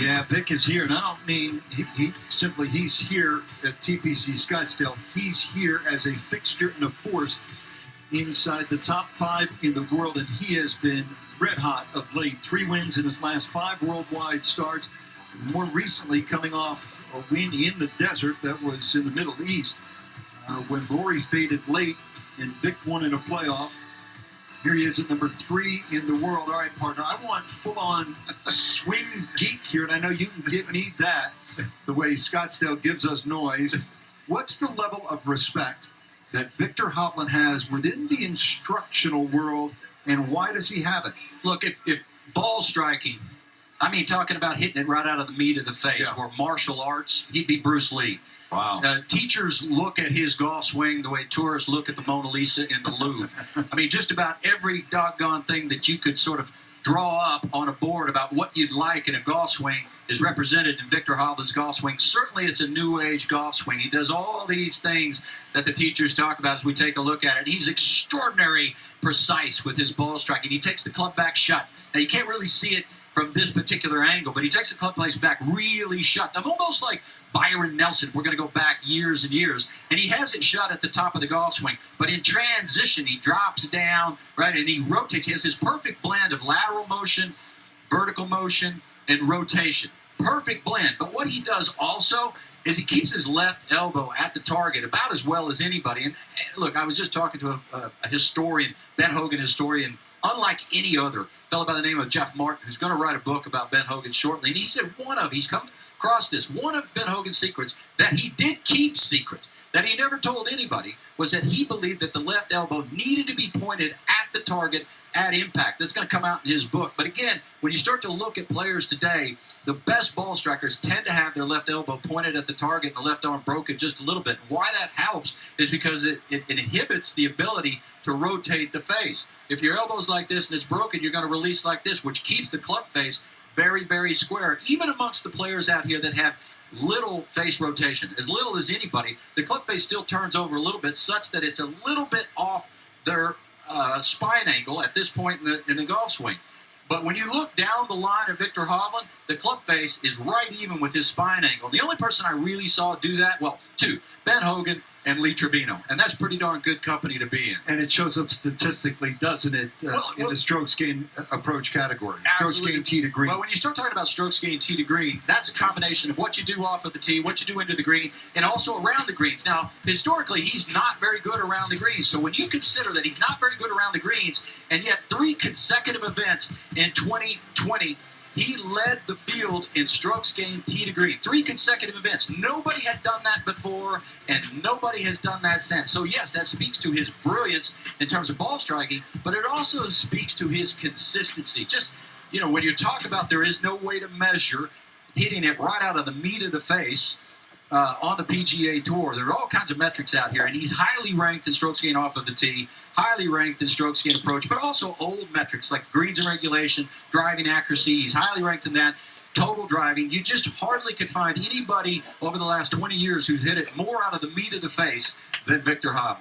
Yeah, Vic is here, and I don't mean he's here at TPC Scottsdale. He's here as a fixture and a force inside the top 5 in the world, and he has been red hot of late. 3 wins in his last 5 worldwide starts. More recently, coming off a win in the desert that was in the Middle East when Rory faded late and Vic won in a playoff. Here he is at number 3 in the world. All right, partner, I want full-on swing geek here, and I know you can give me that the way Scottsdale gives us noise. What's the level of respect that Viktor Hovland has within the instructional world, and why does he have it? Look, if ball striking, I mean, talking about hitting it right out of the meat of the face, or martial arts, he'd be Bruce Lee. Wow. Teachers look at his golf swing the way tourists look at the Mona Lisa in the Louvre. I mean, just about every doggone thing that you could sort of draw up on a board about what you'd like in a golf swing is represented in Viktor Hovland's golf swing. Certainly it's a new age golf swing. He does all these things that the teachers talk about as we take a look at it. He's extraordinarily precise with his ball striking. He takes the club back shut. Now, you can't really see it from this particular angle, but he takes the club face back really shut. I'm almost like Byron Nelson. We're going to go back years and years. And he has it shut at the top of the golf swing. But in transition, he drops down, right, and he rotates. He has his perfect blend of lateral motion, vertical motion, and rotation. Perfect blend. But what he does also is he keeps his left elbow at the target about as well as anybody. And look, I was just talking to a historian, Ben Hogan historian, unlike any other fellow by the name of Jeff Martin, who's going to write a book about Ben Hogan shortly. And he said he's come across this, one of Ben Hogan's secrets that he did keep secret, that he never told anybody, was that he believed that the left elbow needed to be pointed at the target at impact. That's going to come out in his book. But again, when you start to look at players today, the best ball strikers tend to have their left elbow pointed at the target and the left arm broken just a little bit. Why that helps is because it inhibits the ability to rotate the face. If your elbow's like this and it's broken, you're going to release like this, which keeps the club face very, very square. Even amongst the players out here that have little face rotation, as little as anybody, the club face still turns over a little bit such that it's a little bit off their spine angle at this point in the golf swing. But when you look down the line of Viktor Hovland, the club face is right even with his spine angle. The only person I really saw do that, well, 2, Ben Hogan and Lee Trevino. And that's pretty darn good company to be in. And it shows up statistically, doesn't it, in the strokes gain approach category? Absolutely. Strokes gain tee to green. Well, when you start talking about strokes gain tee to green, that's a combination of what you do off of the tee, what you do into the green, and also around the greens. Now, historically, he's not very good around the greens. So when you consider that he's not very good around the greens, and yet 3 consecutive events in 2020, he led the field in strokes gained tee to green. 3 consecutive events. Nobody had done that before, and nobody has done that since. So yes, that speaks to his brilliance in terms of ball striking, but it also speaks to his consistency. Just, when you talk about there is no way to measure hitting it right out of the meat of the face on the PGA Tour. There are all kinds of metrics out here, and he's highly ranked in strokes gained off of the tee, highly ranked in strokes gained approach, but also old metrics like greens and regulation, driving accuracy. He's highly ranked in that. Total driving. You just hardly could find anybody over the last 20 years who's hit it more out of the meat of the face than Viktor Hovland.